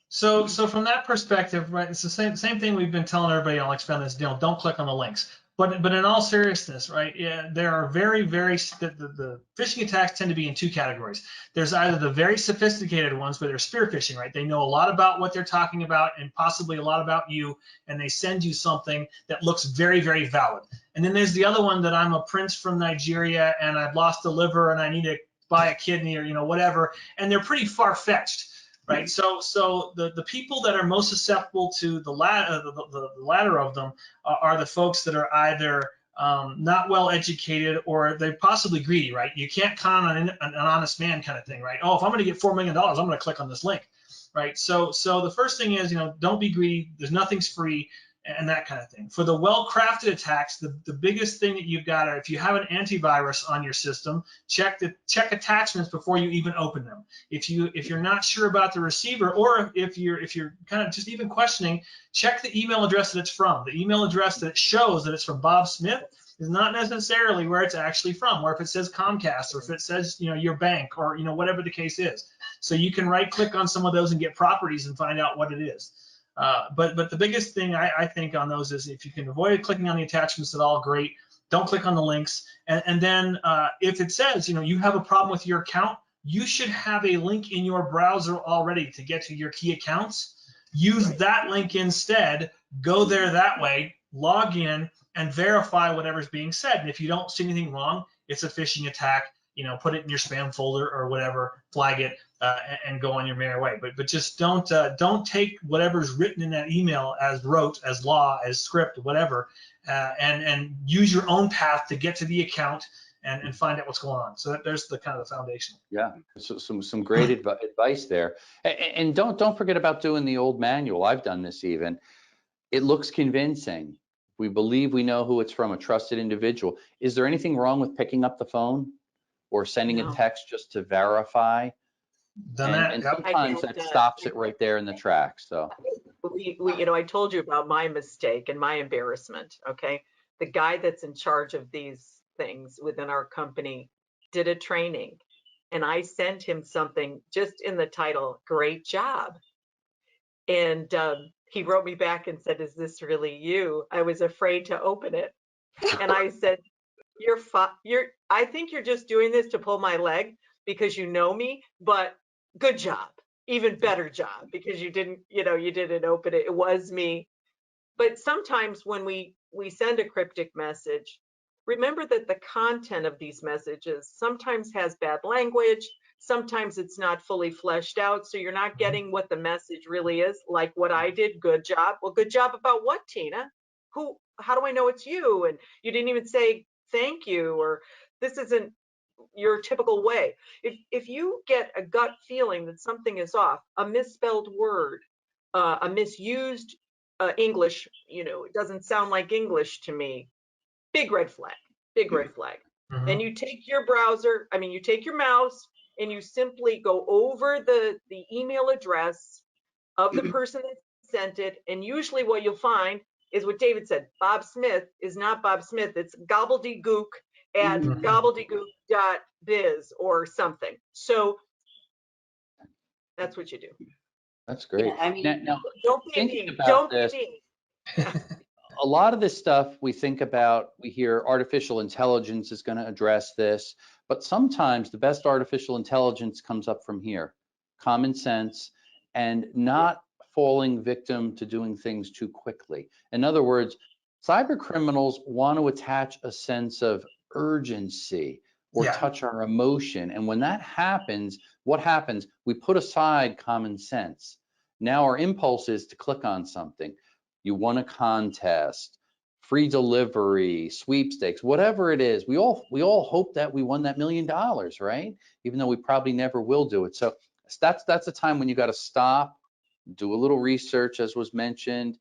So from that perspective, right, it's the same thing we've been telling everybody. I'll expand this. Don't click on the links. But in all seriousness, right? Yeah, there are the phishing attacks tend to be in two categories. There's either the very sophisticated ones where they're spear phishing, right? They know a lot about what they're talking about and possibly a lot about you, and they send you something that looks very, very valid. And then there's the other one that I'm a prince from Nigeria and I've lost a liver and I need to buy a kidney or whatever, and they're pretty far-fetched. Right, so the people that are most susceptible to the latter of them are the folks that are either not well educated or they're possibly greedy. Right, you can't count on an honest man kind of thing. Right, oh, if I'm going to get $4 million, I'm going to click on this link. Right, so the first thing is don't be greedy. There's nothing's free. And that kind of thing. For the well-crafted attacks, the biggest thing that you've got to, if you have an antivirus on your system, check attachments before you even open them. If you're not sure about the receiver, or if you're kind of just even questioning, check the email address that it's from. The email address that shows that it's from Bob Smith is not necessarily where it's actually from. Or if it says Comcast, or if it says your bank, or whatever the case is. So you can right-click on some of those and get properties and find out what it is. But the biggest thing I think on those is if you can avoid clicking on the attachments at all, great. Don't click on the links. And then if it says, you have a problem with your account, you should have a link in your browser already to get to your key accounts. Use that link instead. Go there that way, log in, and verify whatever's being said. And if you don't see anything wrong, it's a phishing attack. Put it in your spam folder or whatever, flag it, and go on your merry way. But just don't take whatever's written in that email as rote, as law, as script, whatever, and use your own path to get to the account and find out what's going on. So there's the kind of the foundation. Yeah, so some great advice there. And don't forget about doing the old manual. I've done this even. It looks convincing. We believe we know who it's from, a trusted individual. Is there anything wrong with picking up the phone or sending a text just to verify? And sometimes that stops it right there in the tracks. So I told you about my mistake and my embarrassment. Okay, the guy that's in charge of these things within our company did a training, and I sent him something just in the title, "Great job," and he wrote me back and said, "Is this really you?" I was afraid to open it, and I said, I think you're just doing this to pull my leg because you know me, but good job, even better job, because you didn't open it. It was me. But sometimes when we send a cryptic message, remember that the content of these messages sometimes has bad language. Sometimes it's not fully fleshed out, so you're not getting what the message really is, like what I did. Good job. Well, good job about what, Tina? How do I know it's you? And you didn't even say thank you, or this isn't your typical way. If you get a gut feeling that something is off, a misspelled word, a misused English, it doesn't sound like English to me, big red flag, big red flag. Then you take your you take your mouse and you simply go over the email address of the person that sent it. And usually what you'll find is what David said, Bob Smith is not Bob Smith, it's gobbledygook at gobbledygook.biz or something. So that's what you do. that's great. Yeah, I mean, now Don't be thinking mean. about Don't this, be mean. a lot of this stuff we think about, we hear artificial intelligence is going to address this, but sometimes the best artificial intelligence comes up from here, common sense, and not falling victim to doing things too quickly. In other words, cyber criminals want to attach a sense of urgency or Yeah. touch our emotion. And when that happens, what happens? We put aside common sense. Now our impulse is to click on something. You won a contest, free delivery, sweepstakes, whatever it is. We all hope that we won that $1 million, right? Even though we probably never will do it. So that's a time when you got to stop, do a little research, as was mentioned.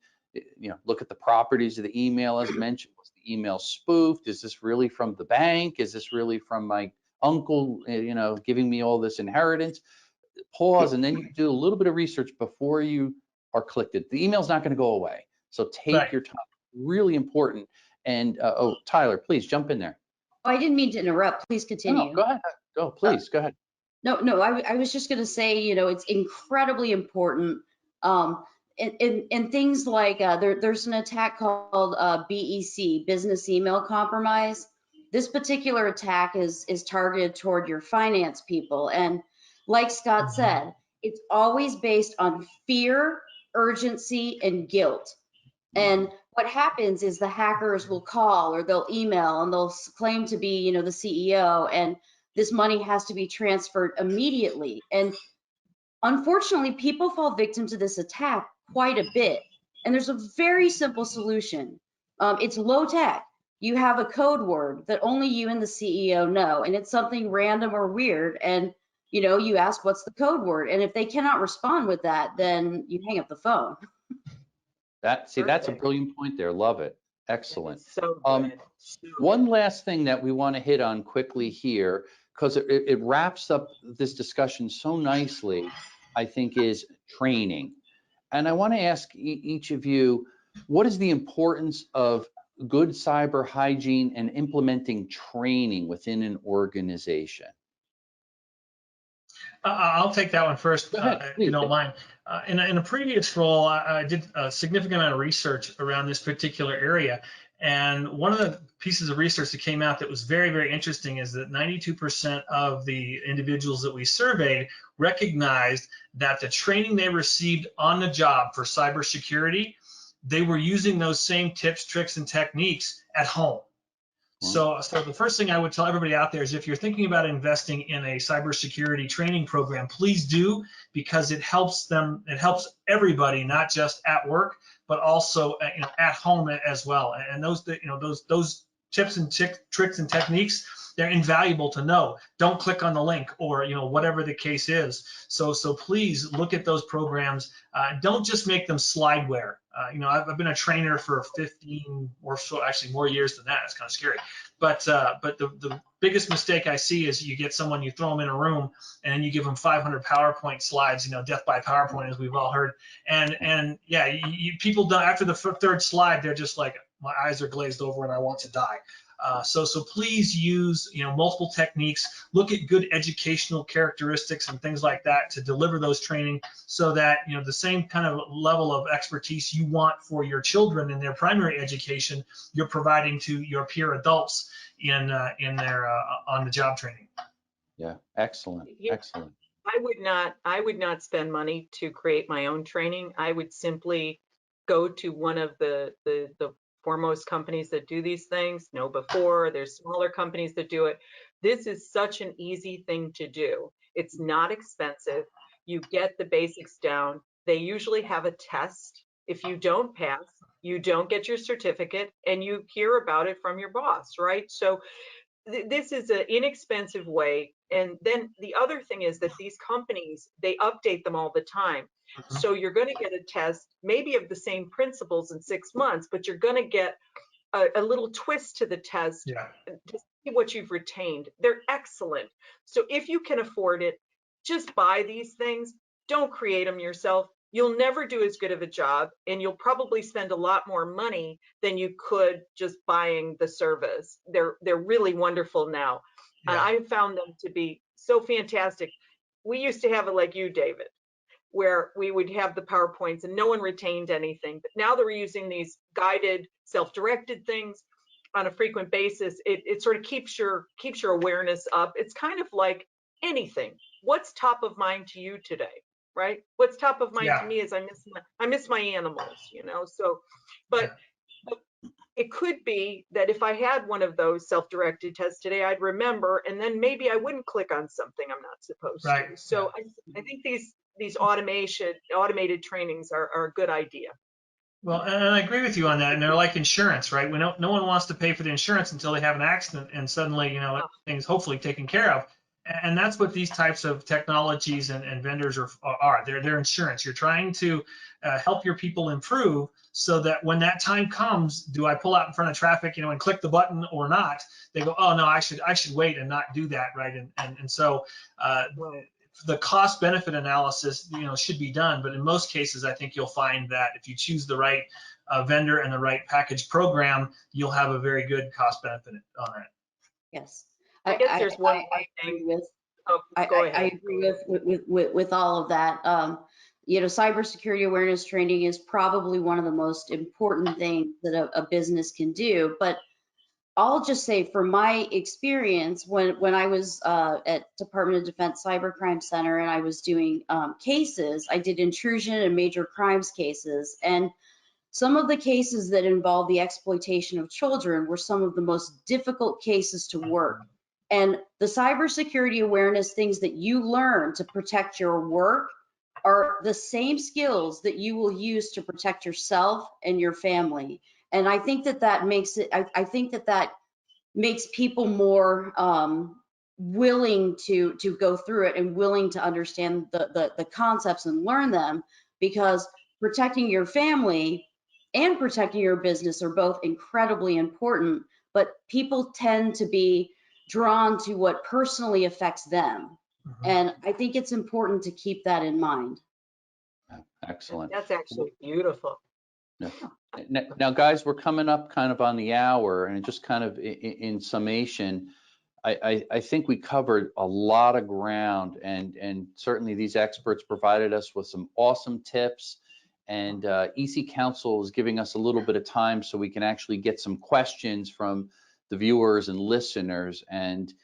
Look at the properties of the email, as mentioned. Was the email spoofed? Is this really from the bank? Is this really from my uncle, giving me all this inheritance? Pause, and then you do a little bit of research before you are clicked it. The email's not going to go away, so take Right. your time. Really important. And Tyler, please jump in there. Oh, I didn't mean to interrupt. Please continue. No, go ahead. Go, please, go ahead. No, I was just going to say, it's incredibly important. And things like there's an attack called BEC, Business Email Compromise. This particular attack is targeted toward your finance people. And like Scott said, it's always based on fear, urgency, and guilt. And what happens is the hackers will call or they'll email and they'll claim to be, the CEO, and this money has to be transferred immediately. And unfortunately, people fall victim to this attack quite a bit. And there's a very simple solution. It's low tech. You have a code word that only you and the CEO know, and it's something random or weird. And you ask, what's the code word? And if they cannot respond with that, then you hang up the phone. That's a Perfect. brilliant point there. Love it. Excellent. So good. So One last thing that we want to hit on quickly here, because it wraps up this discussion so nicely, I think, is training. And I want to ask each of you, what is the importance of good cyber hygiene and implementing training within an organization? I'll take that one first, Go ahead, if you please. don't mind. In a previous role, I did a significant amount of research around this particular area. And one of the pieces of research that came out that was very, very interesting is that 92% of the individuals that we surveyed recognized that the training they received on the job for cybersecurity, they were using those same tips, tricks, and techniques at home. So the first thing I would tell everybody out there is, if you're thinking about investing in a cybersecurity training program, please do, because it helps them. It helps everybody, not just at work, but also at home as well. And those tips and tricks and techniques, they're invaluable to know. Don't click on the link, or whatever the case is. So please look at those programs. Don't just make them slideware. I've been a trainer for 15 or so, actually more years than that. It's kind of scary. But the biggest mistake I see is you get someone, you throw them in a room, and then you give them 500 PowerPoint slides. Death by PowerPoint, as we've all heard. And yeah, people don't, after the third slide, they're just like, my eyes are glazed over and I want to die. So please use multiple techniques. Look at good educational characteristics and things like that to deliver those training, so that the same kind of level of expertise you want for your children in their primary education, you're providing to your peer adults in their on the job training. Yeah, excellent, excellent. I would not spend money to create my own training. I would simply go to one of the foremost companies that do these things. Before, there's smaller companies that do it. This is such an easy thing to do. It's not expensive. You get the basics down. They usually have a test. If you don't pass, you don't get your certificate, and you hear about it from your boss, right? So this is an inexpensive way. And then the other thing is that these companies, they update them all the time. So you're going to get a test, maybe of the same principles in 6 months, but you're going to get a little twist to the test to see what you've retained. They're excellent. So if you can afford it, just buy these things. Don't create them yourself. You'll never do as good of a job, and you'll probably spend a lot more money than you could just buying the service. They're really wonderful now. And I found them to be so fantastic. We used to have it like you, David, where we would have the PowerPoints and no one retained anything. But now that we're using these guided, self-directed things on a frequent basis, it sort of keeps your awareness up. It's kind of like anything. What's top of mind to you today, right? What's top of mind to me is I miss my animals, So, but it could be that if I had one of those self-directed tests today, I'd remember, and then maybe I wouldn't click on something I'm not supposed Right. to. So I think these automated trainings are a good idea. Well, and I agree with you on that. And they're like insurance, right? No one wants to pay for the insurance until they have an accident, and suddenly, everything's hopefully taken care of. And that's what these types of technologies and vendors are. They're insurance. You're trying to help your people improve so that when that time comes, do I pull out in front of traffic, and click the button or not? They go, oh no, I should wait and not do that, right? And so the cost benefit analysis, should be done. But in most cases, I think you'll find that if you choose the right vendor and the right package program, you'll have a very good cost benefit on that. Yes. I guess there's one more thing. Oh, go ahead. I agree with all of that. Cybersecurity awareness training is probably one of the most important things that a business can do. But I'll just say, from my experience, when I was at Department of Defense Cybercrime Center and I was doing cases, I did intrusion and major crimes cases. And some of the cases that involved the exploitation of children were some of the most difficult cases to work. And the cybersecurity awareness things that you learn to protect your work are the same skills that you will use to protect yourself and your family. And I think that makes it, I think that makes people more willing to go through it and willing to understand the concepts and learn them, because protecting your family and protecting your business are both incredibly important, but people tend to be drawn to what personally affects them. And I think it's important to keep that in mind. Excellent. That's actually beautiful. Now, guys, we're coming up kind of on the hour, and just kind of in summation, I think we covered a lot of ground, and certainly these experts provided us with some awesome tips. And EC Council is giving us a little bit of time so we can actually get some questions from the viewers and listeners. And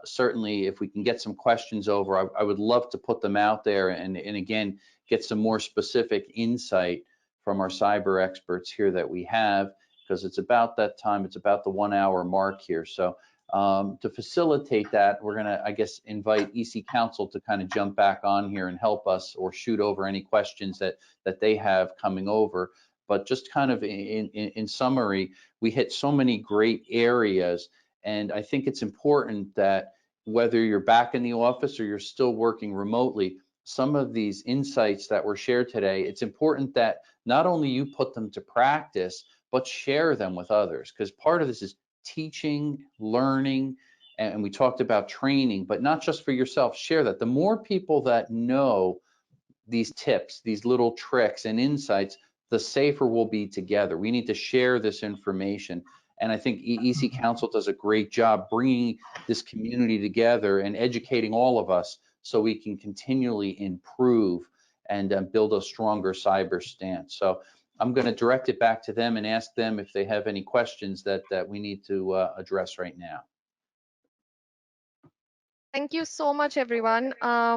certainly, if we can get some questions over, I would love to put them out there and again, get some more specific insight from our cyber experts here that we have, because it's about that time. It's about the 1 hour mark here. So to facilitate that, we're gonna, I guess, invite EC Council to kind of jump back on here and help us, or shoot over any questions that they have coming over. But just kind of in summary, we hit so many great areas, and I think it's important that whether you're back in the office or you're still working remotely, some of these insights that were shared today, it's important that not only you put them to practice, but share them with others, because part of this is teaching, learning, and we talked about training, but not just for yourself. Share that. The more people that know these tips, these little tricks and insights, the safer we'll be together. We need to share this information. And I think EC Council does a great job bringing this community together and educating all of us so we can continually improve and build a stronger cyber stance. So I'm going to direct it back to them and ask them if they have any questions that we need to address right now. Thank you so much, everyone.